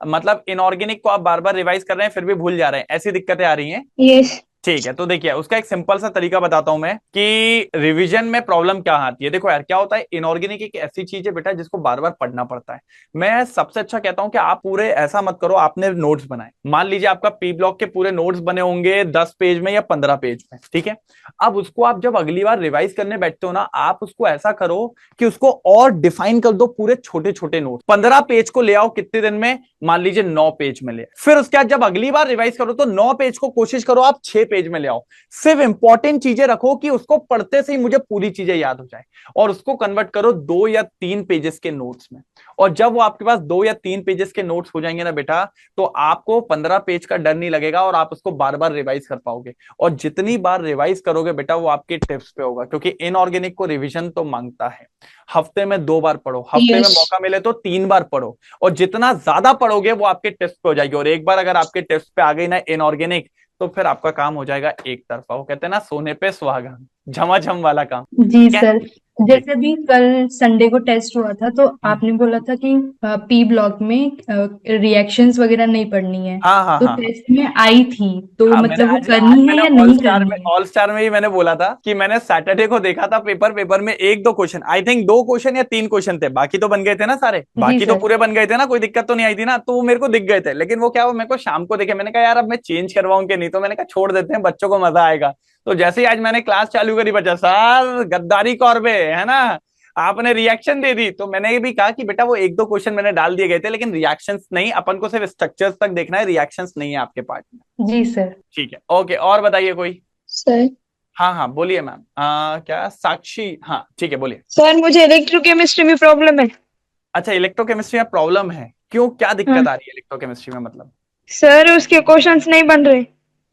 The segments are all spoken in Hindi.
मतलब इनऑर्गेनिक को आप बार बार रिवाइज कर रहे हैं फिर भी भूल जा रहे हैं, ऐसी दिक्कतें आ रही हैं? यस। ठीक है, तो देखिए उसका एक सिंपल सा तरीका बताता हूं मैं कि रिवीजन में प्रॉब्लम क्या आती है। देखो यार, क्या होता है, इनऑर्गेनिक एक ऐसी चीज है बेटा जिसको बार बार पढ़ना पड़ता है। मैं सबसे अच्छा कहता हूं कि आप पूरे ऐसा मत करो, आपने नोट्स बनाए, मान लीजिए आपका पी ब्लॉक के पूरे नोट्स बने होंगे 10 पेज में या 15 पेज में, ठीक है। अब उसको आप जब अगली बार रिवाइज करने बैठते हो ना, आप उसको ऐसा करो कि उसको और डिफाइन कर दो, पूरे छोटे छोटे नोट 15 पेज को ले आओ कितने दिन में, मान लीजिए 9 पेज में ले। फिर उसके बाद जब अगली बार रिवाइज करो तो 9 पेज को कोशिश करो आप 6 पेज में ले आओ। सिर्फ इंपॉर्टेंट चीजें रखो कि उसको पढ़ते से ही मुझे पूरी चीजें याद हो जाए, और उसको कन्वर्ट करो 2 या 3 पेजेस के नोट्स में। और जब वो आपके पास 2 या 3 पेजेस के नोट्स हो जाएंगे ना बेटा, तो आपको 15 पेज का डर नहीं लगेगा और आप उसको बार बार रिवाइज कर पाओगे। और जितनी बार रिवाइज करोगे बेटा वो आपके टिप्स पे होगा, क्योंकि इनऑर्गेनिक को रिवीजन तो मांगता है। हफ्ते में 2 बार पढ़ो, हफ्ते में यस। मौका मिले तो 3 बार पढ़ो। और जितना ज्यादा पढ़ोगे वो आपके टेस्ट पे हो जाएगी, और एक बार अगर आपके टेस्ट पे आ गई ना इनऑर्गेनिक, तो फिर आपका काम हो जाएगा एक तरफा। वो कहते हैं ना, सोने पे सुहागा, झमाझम वाला काम। जी ठीक है सर। जी। जैसे भी कल संडे को टेस्ट हुआ था तो हम्म। आपने बोला था कि पी ब्लॉक में रिएक्शंस वगैरह नहीं पढ़नी है। हाँ हाँ तो हाँ टेस्ट में आई थी तो हाँ, मैंने मतलब वो आज करनी है मैंने या ऑल नहीं स्टार में करनी है? ही मैंने बोला था कि मैंने सैटरडे को देखा था पेपर, पेपर में एक दो क्वेश्चन, आई थिंक 2 क्वेश्चन या 3 क्वेश्चन थे, बाकी तो बन गए थे ना सारे, जी बाकी तो सर। पूरे बन गए थे ना, कोई दिक्कत तो नहीं आई थी ना, तो वो मेरे को दिख गए थे। लेकिन वो क्या हुआ, मेरे को शाम को दिखे, मैंने कहा यार अब मैं चेंज करवाऊं कि नहीं, तो मैंने कहा छोड़ देते हैं, बच्चों को मजा आएगा। तो जैसे ही आज मैंने क्लास चालू करी, बच्चा सर गद्दारी कौरबे है ना, आपने रिएक्शन दे दी। तो मैंने ये भी कहा कि बेटा वो एक दो क्वेश्चन मैंने डाल दिए गए थे, लेकिन रिएक्शंस नहीं, अपन को सिर्फ स्ट्रक्चर्स तक देखना है, रिएक्शंस नहीं है आपके पार्ट में। जी सर। ठीक है, ओके, और बताइए कोई। सर। हाँ हाँ बोलिए मैम, क्या साक्षी, हाँ ठीक है बोलिए। सर मुझे इलेक्ट्रोकेमिस्ट्री में प्रॉब्लम है। अच्छा, इलेक्ट्रोकेमिस्ट्री में प्रॉब्लम है, क्यों, क्या हाँ। दिक्कत आ रही है इलेक्ट्रोकेमिस्ट्री में मतलब? सर उसके क्वेश्चंस नहीं बन रहे।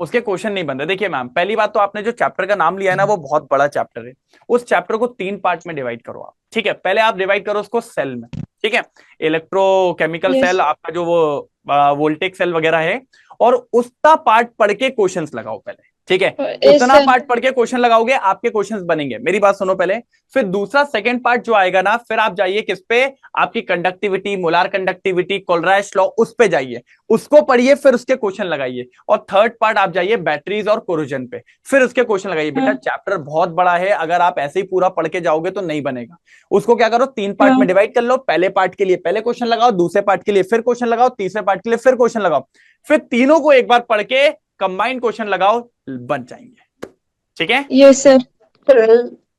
उसके क्वेश्चन नहीं बन रहे? देखिए मैम, पहली बात तो आपने जो चैप्टर का नाम लिया है ना वो बहुत बड़ा चैप्टर है। उस चैप्टर को 3 पार्ट में डिवाइड करो आप, ठीक है। पहले आप डिवाइड करो उसको सेल में, ठीक है। Electrochemical yes. सेल, आपका जो वो वोल्टेक सेल वगैरह है, और उसका पार्ट पढ़ के क्वेश्चंस लगाओ पहले, ठीक है। यस उतना सर। पार्ट पढ़ के क्वेश्चन लगाओगे, आपके क्वेश्चंस बनेंगे, मेरी बात सुनो पहले। फिर दूसरा सेकंड पार्ट जो आएगा ना, फिर आप जाइए किस पे, आपकी कंडक्टिविटी, मोलार कंडक्टिविटी, कोलराइश लॉ, उस पे जाइए, उसको पढ़िए, फिर उसके क्वेश्चन लगाइए। और थर्ड पार्ट आप जाइए बैटरीज और कोरोजन पे, फिर उसके क्वेश्चन लगाइए। बेटा हाँ। चैप्टर बहुत बड़ा है, अगर आप ऐसे ही पूरा पढ़ के जाओगे तो नहीं बनेगा। उसको क्या करो, 3 पार्ट में हाँ। डिवाइड कर लो। पहले पार्ट के लिए पहले क्वेश्चन लगाओ, दूसरे पार्ट के लिए फिर क्वेश्चन लगाओ, तीसरे पार्ट के लिए फिर क्वेश्चन लगाओ, फिर तीनों को एक बार पढ़ के कंबाइंड क्वेश्चन लगाओ, बन जाएंगे, ठीक है। Yes sir. सर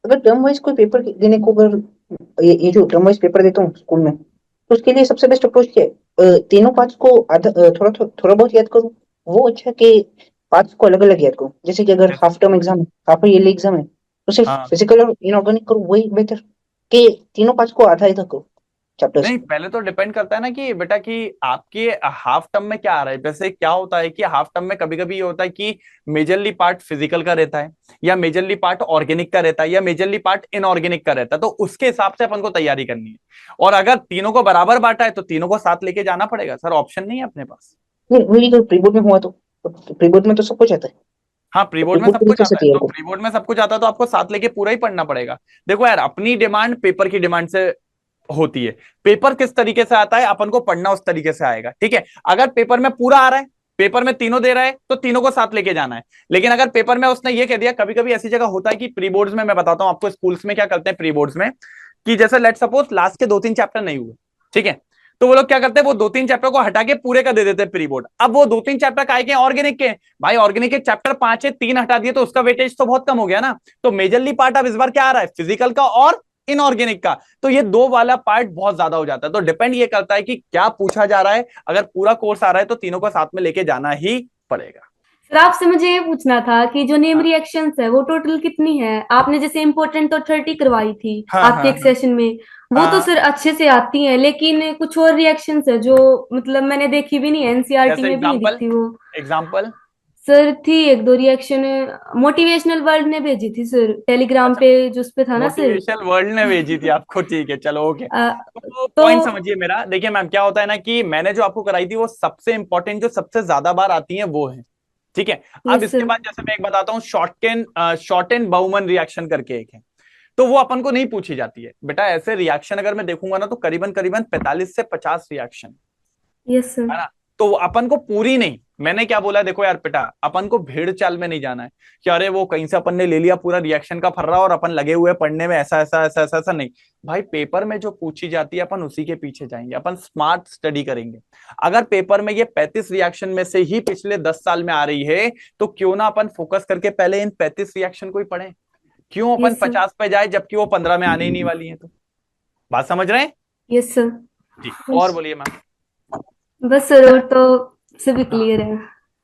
अगर टर्म वाइज कोई पेपर देने को, अगर ये जो टर्म वाइज पेपर देता हूँ स्कूल में, तो उसके लिए सबसे बेस्ट अप्रोच क्या है? तीनों पार्ट्स को आधा थोड़ा थोड़ा थोड़ा बहुत याद करूँ, वो अच्छा कि पार्ट्स को अलग अलग याद करूँ? जैसे कि अगर हाफ टर्म एग्जाम है, हाफ ईयरली एग्जाम है, तो सिर्फ हाँ, फिजिकल और इनऑर्गेनिक करूँ, वही बेहतर कि तीनों पार्ट्स को आधा आधा करूँ चैप्टर्स नहीं, को? पहले तो डिपेंड करता है ना कि बेटा कि आपके हाफ टर्म में क्या आ रहा है। जैसे क्या होता है कि हाफ टर्म में कभी कभी ये होता है कि मेजरली पार्ट फिजिकल का रहता है, या मेजरली पार्ट ऑर्गेनिक का रहता है, या मेजरली पार्ट इनऑर्गेनिक का रहता है, तो उसके हिसाब से अपन को तैयारी करनी है। और अगर तीनों को बराबर बांटा है तो तीनों को साथ लेके जाना पड़ेगा सर, ऑप्शन नहीं है अपने पास। नहीं, वही अगर प्री बोर्ड में हुआ तो प्री बोर्ड में तो सब कुछ आता है। हाँ, प्री तो बोर्ड प्री में बोर्ड सब के लिए कुछ कैसे आता है, तैयार तो करूँ? प्री बोर्ड में सब कुछ आता है तो आपको साथ लेके पूरा ही पढ़ना पड़ेगा। देखो यार, अपनी डिमांड पेपर की डिमांड से होती है। पेपर किस तरीके से आता है, अपन को पढ़ना उस तरीके से आएगा, ठीक है। अगर पेपर में पूरा आ रहा है, पेपर में तीनों दे रहा है, तो तीनों को साथ लेके जाना है। लेकिन अगर पेपर में उसने ये कह दिया, कभी कभी ऐसी जगह होता है कि प्री बोर्ड्स में, मैं बताता हूं आपको स्कूल्स में क्या करते हैं प्री बोर्ड्स में, कि जैसे लेट सपोज लास्ट के 2-3 चैप्टर नहीं हुए, ठीक है, तो वो लोग क्या करते हैं, वो 2-3 चैप्टर को हटा के पूरे का दे देते हैं प्री बोर्ड। अब वो 2-3 चैप्टर काय के, ऑर्गेनिक के, भाई ऑर्गेनिक के चैप्टर 5 है, 3 हटा दिए तो उसका वेटेज तो बहुत कम हो गया ना। तो मेजरली पार्ट अब इस बार क्या आ रहा है, फिजिकल का और इनऑर्गेनिक का, तो ये दो वाला पार्ट बहुत ज्यादा हो जाता है। तो डिपेंड ये करता है कि क्या पूछा जा रहा है। अगर पूरा कोर्स आ रहा है तो तीनों को साथ में लेके जाना ही पड़ेगा। सर आपसे मुझे ये पूछना था कि जो नेम हाँ रिएक्शंस है वो टोटल कितनी है? आपने जैसे इम्पोर्टेंट तो 30 करवाई थी हाँ आपके हाँ एक सेशन में, वो तो हाँ। सर अच्छे से आती हैं, लेकिन कुछ और रिएक्शंस है जो मतलब मैंने देखी भी नहीं है, एनसीईआरटी जैसे में भी नहीं एग्जाम्पल, दिखती वो। एग्जाम्पल। सर थी एक दो रिएक्शन, मोटिवेशनल वर्ल्ड ने भेजी थी सर टेलीग्राम अच्छा, पे, जो उस पे था ना सर। मोटिवेशनल वर्ल्ड ने भेजी थी आपको, ठीक है चलो ओके। अ, तो तो पॉइंट समझिए मेरा, देखिए मैम क्या होता है ना कि मैंने जो आपको कराई थी वो सबसे इंपॉर्टेंट, जो सबसे ज्यादा बार आती है वो है, ठीक है। अब यस इसके सर। बाद जैसे मैं एक बताता हूँ, शॉर्ट एंड बाउमन रिएक्शन करके एक है, तो वो अपन को नहीं पूछी जाती है बेटा। ऐसे रिएक्शन अगर मैं देखूंगा ना तो करीबन करीबन 45 से 50 रिएक्शन, यस सर। है ना। तो अपन को पूरी नहीं, मैंने क्या बोला देखो यार बेटा, अपन को भेड़ चाल में नहीं जाना है कि अरे वो कहीं से अपन ने ले लिया पूरा रिएक्शन का फर्रा और अपन लगे हुए पढ़ने में, ऐसा ऐसा ऐसा ऐसा ऐसा नहीं। भाई पेपर में जो पूछी जाती है अपन उसी के पीछे जाएंगे, अपन स्मार्ट स्टडी करेंगे। अगर पेपर में ये 35 रिएक्शन में से ही पिछले 10 साल में आ रही है, तो क्यों ना अपन फोकस करके पहले इन 35 रिएक्शन को ही पढ़ें। क्यों अपन यस सर। 50 पे जाए जबकि वो 15 में आने ही नहीं वाली है। तो बात समझ रहे हैं यस सर। जी। और बोलिए मैम। बस सर, और तो सभी क्लियर है।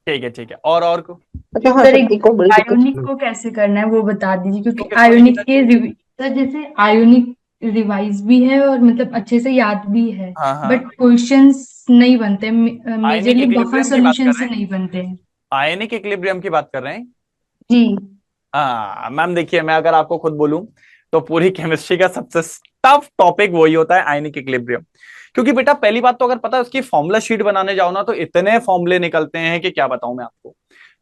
ठीक है ठीक है, और को अच्छा हाँ सर, सर, एक और बड़ी दिक्कत। आयोनिक को कैसे करना है वो बता दीजिए, तो क्योंकि किसको लिखी आयोनिक था? के सर जैसे आयोनिक रिवाइज भी है और मतलब अच्छे से याद भी है, हाँ हाँ। बट क्वेश्चंस नहीं बनते, आयनिक मेजरली बफर इक्विलिब्रियम की बात कर सॉल्यूशन रहे से हैं? नहीं बनते हैं। आयनिक इक्विलिब्रियम की बात कर रहे हैं? जी। हाँ मैम, देखिए मैं अगर आपको खुद बोलूं तो पूरी केमिस्ट्री का सबसे टफ टॉपिक वही होता है, आयनिक इक्विलिब्रियम। क्योंकि बेटा पहली बात तो अगर पता है उसकी फॉर्मूला शीट बनाने जाओ ना, तो इतने फॉर्मूले निकलते हैं कि क्या बताऊं मैं आपको।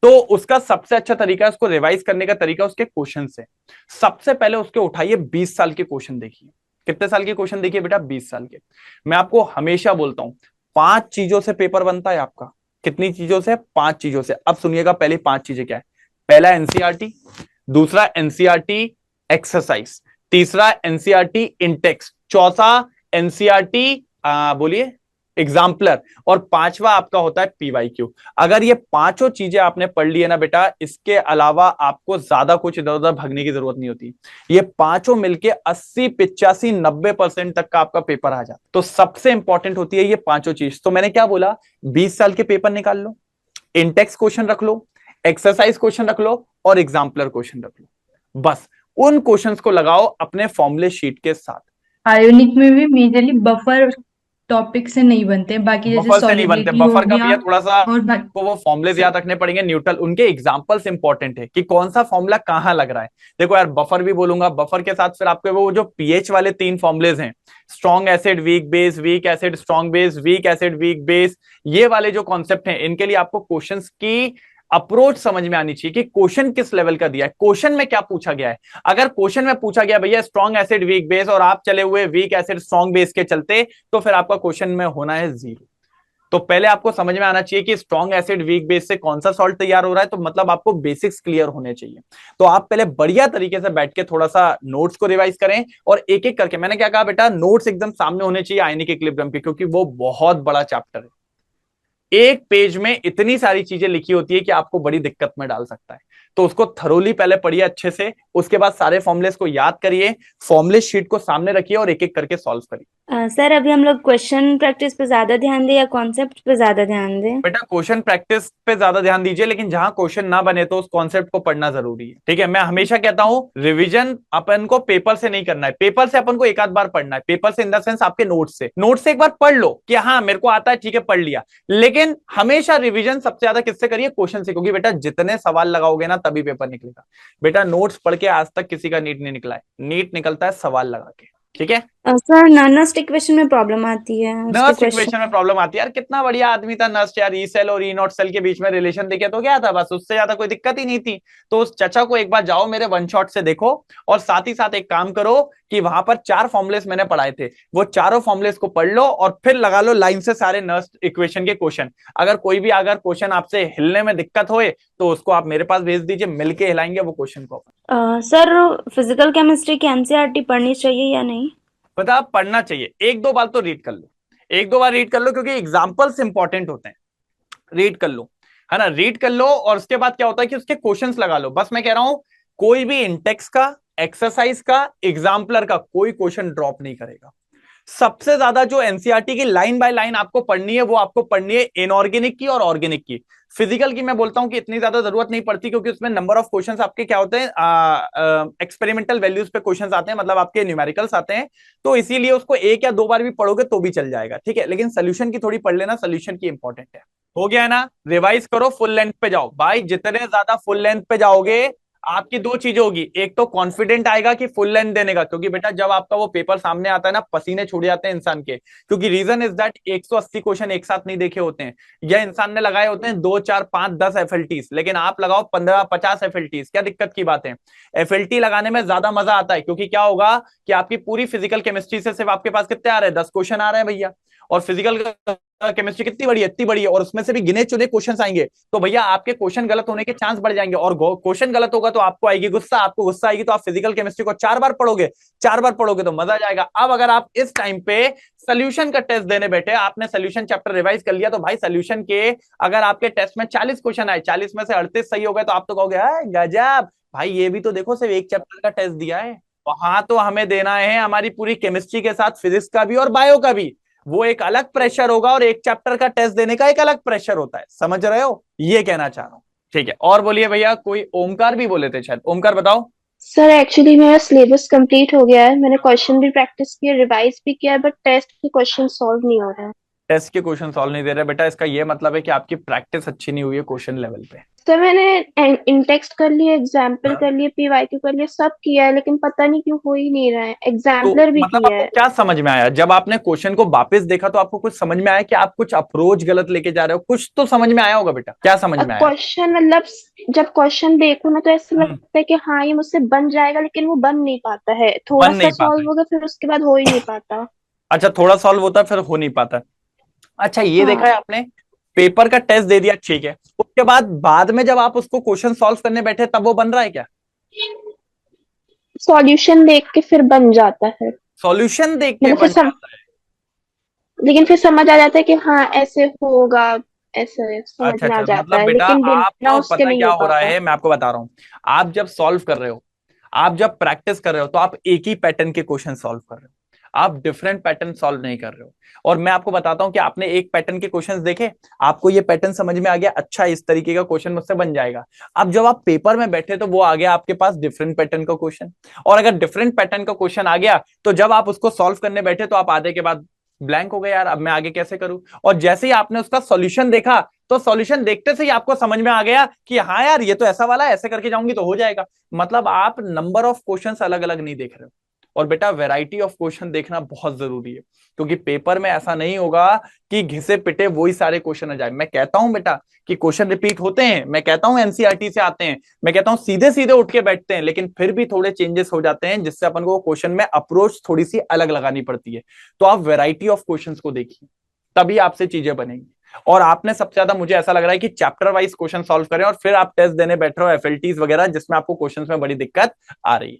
तो उसका सबसे अच्छा तरीका है, उसको रिवाइज करने का तरीका उसके क्वेश्चन से। सबसे पहले उसके उठाइए 20 साल के क्वेश्चन देखिए। कितने साल के क्वेश्चन देखिए बेटा? 20 साल के। मैं आपको हमेशा बोलता हूं 5 चीजों से पेपर बनता है आपका। कितनी चीजों से? 5 चीजों से। अब सुनिएगा पहले 5 चीजें क्या है। पहला एनसीईआरटी, दूसरा एनसीईआरटी एक्सरसाइज, तीसरा एनसीईआरटी इंटेक्स, चौथा एनसीईआरटी बोलिए एग्जाम्पलर, और पांचवा आपका होता है पीवाईक्यू। अगर ये पांचों चीजें आपने पढ़ ली है ना बेटा, इसके अलावा आपको ज्यादा कुछ इधर उधर भगने की जरूरत नहीं होती। ये पांचों मिलके 80 85 90% तक का आपका पेपर आ जाता। तो सबसे इंपॉर्टेंट होती है ये पांचों चीज। तो मैंने क्या बोला, 20 साल के पेपर निकाल लो, इंटेक्स क्वेश्चन रख लो, एक्सरसाइज क्वेश्चन रख लो, और एग्जाम्पलर क्वेश्चन रख लो। बस उन क्वेश्चंस को लगाओ अपने फॉर्मूले शीट के साथ। आयोनिक में भी मेजरली बफर टॉपिक से नहीं बनते, बाकी जैसे बफर से नहीं बनते, सॉलिबिलिटी हो बफर का गया। भैया थोड़ा सा और को वो फॉर्मुलेज याद रखने पड़ेंगे, न्यूट्रल उनके एग्जांपल्स इंपॉर्टेंट है कि कौन सा फॉर्मूला कहां लग रहा है। देखो यार बफर भी बोलूंगा, बफर के साथ फिर आपके वो जो पीएच वाले 3 फॉर्मुलेज हैं, strong acid weak base, weak acid strong base, weak acid weak base, ये वाले जो कॉन्सेप्ट हैं, इनके लिए आपको क्वेश्चंस की अप्रोच समझ में आनी चाहिए कि क्वेश्चन किस लेवल का दिया है, क्वेश्चन में क्या पूछा गया है। अगर क्वेश्चन में पूछा गया भैया स्ट्रॉन्ग एसिड वीक बेस और आप चले हुए वीक एसिड स्ट्रॉन्ग बेस के चलते, तो फिर आपका क्वेश्चन में होना है 0। तो पहले आपको समझ में आना चाहिए कि स्ट्रॉन्ग एसिड वीक बेस से कौन सा सॉल्ट तैयार हो रहा है, तो मतलब आपको बेसिक्स क्लियर होने चाहिए। तो आप पहले बढ़िया तरीके से बैठ के थोड़ा सा नोट्स को रिवाइज करें, और एक एक करके, मैंने क्या कहा बेटा, नोट्स एकदम सामने होने चाहिए आयनिक इक्विलिब्रियम के, क्योंकि वो बहुत बड़ा चैप्टर है। एक पेज में इतनी सारी चीजें लिखी होती है कि आपको बड़ी दिक्कत में डाल सकता है। तो उसको थरोली पहले पढ़िए अच्छे से, उसके बाद सारे फॉर्मुलेस को याद करिए, फॉर्मुले शीट को सामने रखिए और एक एक करके सॉल्व करिए। सर, अभी हम लोग क्वेश्चन प्रैक्टिस पे ज्यादा ध्यान दें या कॉन्सेप्ट पे ज्यादा ध्यान दें? बेटा क्वेश्चन प्रैक्टिस पे ज्यादा ध्यान दीजिए, लेकिन जहां क्वेश्चन ना बने तो उस कॉन्सेप्ट को पढ़ना जरूरी है। ठीक है, मैं हमेशा कहता हूं रिवीजन अपन को पेपर से नहीं करना है, पेपर से अपन को एक आध बार पढ़ना है। पेपर से इन द सेंस आपके नोट से एक बार पढ़ लो कि हाँ मेरे को आता है, ठीक है पढ़ लिया। लेकिन हमेशा रिवीजन सबसे ज्यादा किससे करिए? क्वेश्चन से, क्योंकि बेटा जितने सवाल लगाओगे ना तभी पेपर निकलेगा। बेटा नोट्स पढ़ के आज तक किसी का नीट नहीं निकला है, नीट निकलता है सवाल लगा के। ठीक है। सर, नस्ट इक्वेशन में प्रॉब्लम आती है, उसके नर्स्ट क्वेश्चन। इक्वेशन में प्रॉब्लम आती है यार, कितना बढ़िया आदमी था नर्स्ट यार, ई सेल और ई नॉट सेल के बीच में रिलेशन देखे तो क्या था, बस उससे ज्यादा कोई दिक्कत ही नहीं थी। तो उस चचा को एक बार जाओ मेरे वन शॉट से देखो, और साथ ही साथ एक काम करो कि वहां पर 4 फॉर्मुलेस मैंने पढ़ाए थे, वो चारों फॉर्मुलेस को पढ़ लो और फिर लगा लो लाइन से सारे नर्स्ट इक्वेशन के क्वेश्चन। अगर कोई भी अगर क्वेश्चन आपसे हिलने में दिक्कत होए तो उसको आप मेरे पास भेज दीजिए, मिलके हिलाएंगे वो क्वेश्चन को। सर, फिजिकल केमिस्ट्री की एनसीईआरटी पढ़नी चाहिए या नहीं? बता, पढ़ना चाहिए, एक दो बार तो रीड कर लो, एक दो बार रीड कर लो, क्योंकि एग्जाम्पल्स इंपॉर्टेंट होते हैं। रीड कर लो, है ना, रीड कर लो, और उसके बाद क्या होता है कि उसके क्वेश्चंस लगा लो। बस मैं कह रहा हूं कोई भी इंटेक्स का, एक्सरसाइज का, एग्जाम्पलर का कोई क्वेश्चन ड्रॉप नहीं करेगा। सबसे ज्यादा जो एनसीईआरटी की लाइन बाय लाइन आपको पढ़नी है, वो आपको पढ़नी है इनऑर्गेनिक की और ऑर्गेनिक की। फिजिकल की मैं बोलता हूं कि इतनी ज्यादा जरूरत नहीं पड़ती, क्योंकि उसमें नंबर ऑफ क्वेश्चंस आपके क्या होते हैं, एक्सपेरिमेंटल वैल्यूज पे क्वेश्चंस आते हैं, मतलब आपके न्यूमेरिकल्स आते हैं। तो इसीलिए उसको एक या दो बार भी पढ़ोगे तो भी चल जाएगा। ठीक है, लेकिन सोल्यूशन की थोड़ी पढ़ लेना, सोल्यूशन की इंपॉर्टेंट है। हो गया है ना, रिवाइज करो, फुल लेंथ पे जाओ भाई, जितने ज्यादा फुल लेंथ पे जाओगे आपकी दो चीजें होगी, एक तो कॉन्फिडेंट आएगा कि फुल लेंथ देने का, क्योंकि बेटा जब आपका वो पेपर सामने आता है ना, पसीने छूट जाते हैं इंसान के, क्योंकि रीजन इज दैट 180 क्वेश्चन एक साथ नहीं देखे होते हैं, या इंसान ने लगाए होते हैं 2 4 5 10 एफएलटीज, लेकिन आप लगाओ 15 50 एफएलटीज, क्या दिक्कत की बात है? एफएलटी लगाने में ज्यादा मजा आता है, क्योंकि क्या होगा कि आपकी पूरी फिजिकल केमिस्ट्री से सिर्फ आपके पास कितने आ रहे हैं? 10 क्वेश्चन आ रहे हैं भैया, और फिजिकल केमिस्ट्री कितनी बड़ी है, इतनी बड़ी है, और उसमें से भी गिने चुने क्वेश्चंस आएंगे, तो भैया आपके क्वेश्चन गलत होने के चांस बढ़ जाएंगे, और क्वेश्चन गलत होगा तो आपको आएगी गुस्सा, आपको गुस्सा आएगी तो आप फिजिकल केमिस्ट्री को 4 बार पढ़ोगे, 4 बार पढ़ोगे तो मजा आ जाएगा। अब अगर आप इस टाइम पे सोल्यूशन का टेस्ट देने बैठे, आपने सोल्यूशन चैप्टर रिवाइज कर लिया, तो भाई सोल्यूशन के अगर आपके टेस्ट में 40 क्वेश्चन आए, 40 में से 38 सही हो गए, तो आप तो कहोगे गजब भाई, ये भी तो देखो सिर्फ एक चैप्टर का टेस्ट दिया है। वहां तो हमें देना है हमारी पूरी केमिस्ट्री के साथ फिजिक्स का भी और बायो का भी, वो एक अलग प्रेशर होगा, और एक चैप्टर का टेस्ट देने का एक अलग प्रेशर होता है, समझ रहे हो, ये कहना चाह रहा हूं। ठीक है, और बोलिए भैया, कोई ओमकार भी बोले थे शायद, ओमकार बताओ। सर एक्चुअली मेरा सिलेबस कंप्लीट हो गया है, मैंने क्वेश्चन भी प्रैक्टिस किया, रिवाइज भी किया है, बट टेस्ट के क्वेश्चन सॉल्व नहीं हो रहे हैं। टेस्ट के क्वेश्चन सॉल्व नहीं दे रहे बेटा, इसका ये मतलब है कि आपकी प्रैक्टिस अच्छी नहीं हुई है क्वेश्चन लेवल पे। सर मैंने इंटेक्स्ट कर लिए, एग्जाम्पल कर लिए, पीवाईक्यू कर लिए, सब किया है, लेकिन पता नहीं क्यों हो ही नहीं रहा है। तो एग्जाम्पलर भी मतलब किया आपको है। क्या समझ में आया जब आपने क्वेश्चन को वापस देखा, तो आपको कुछ समझ में आया कि आप कुछ अप्रोच गलत लेके जा रहे हो, कुछ तो समझ में आया होगा बेटा, क्या समझ अब में आया? क्वेश्चन मतलब जब क्वेश्चन देखो ना तो ऐसा हम्म, लगता है कि हाँ ये मुझसे बन जाएगा, लेकिन वो बन नहीं पाता है, थोड़ा बन सा नहीं पाता सॉल्व है। होगा फिर उसके बाद हो ही नहीं पाता। अच्छा, थोड़ा सॉल्व होता है फिर हो नहीं पाता। अच्छा, ये देखा हाँ, है आपने, पेपर का टेस्ट दे दिया, ठीक है, उसके बाद में जब आप उसको क्वेश्चन सॉल्व करने बैठे, तब वो बन रहा है क्या? सॉल्यूशन देख के फिर बन जाता है, सॉल्यूशन देख के मतलब बन जाता है। लेकिन फिर समझ आ जाता है कि हाँ ऐसे होगा, ऐसे समझ अच्छा में आ अच्छा, जाता मतलब है, बेटा लेकिन आप बिना तो उसके पता नहीं क्या हो हो रहा पाता। है, मैं आपको बता रहा हूं, आप जब सॉल्व कर रहे हो, आप जब प्रैक्टिस कर रहे हो, तो आप एक ही पैटर्न के क्वेश्चन सॉल्व कर रहे हो, आप डिफरेंट पैटर्न सॉल्व नहीं कर रहे हो। और मैं आपको बताता हूं कि आपने एक पैटर्न के क्वेश्चंस देखे, आपको ये पैटर्न समझ में आ गया, अच्छा इस तरीके का क्वेश्चन मुझसे बन जाएगा। अब जब आप पेपर में बैठे, तो वो आ गया आपके पास डिफरेंट पैटर्न का क्वेश्चन, और अगर डिफरेंट पैटर्न का क्वेश्चन आ गया, तो जब आप उसको सॉल्व करने बैठे, तो आप आधे के बाद ब्लैंक हो गए, यार अब मैं आगे कैसे करूं। और जैसे ही आपने उसका सॉल्यूशन देखा, तो सॉल्यूशन देखते से ही आपको समझ में आ गया कि हाँ यार ये तो ऐसा वाला है, ऐसे करके जाऊंगी तो हो जाएगा। मतलब आप नंबर ऑफ क्वेश्चंस अलग अलग नहीं देख रहे हो, और बेटा वैरायटी ऑफ क्वेश्चन देखना बहुत जरूरी है, क्योंकि पेपर में ऐसा नहीं होगा कि घिसे पिटे वही सारे क्वेश्चन आ जाए। मैं कहता हूं बेटा कि क्वेश्चन रिपीट होते हैं, मैं कहता हूं एनसीईआरटी से आते हैं, मैं कहता हूं सीधे सीधे उठ के बैठते हैं, लेकिन फिर भी थोड़े चेंजेस हो जाते हैं, जिससे अपन को क्वेश्चन में अप्रोच थोड़ी सी अलग लगानी पड़ती है। तो आप वैरायटी ऑफ क्वेश्चंस को देखिए, तभी आपसे चीजें बनेंगी। और आपने सबसे ज्यादा, मुझे ऐसा लग रहा है कि चैप्टर वाइज क्वेश्चन सॉल्व करें, और फिर आप टेस्ट देने बैठ रहे हो एफएलटीज वगैरह, जिसमें आपको क्वेश्चंस में बड़ी दिक्कत आ रही है।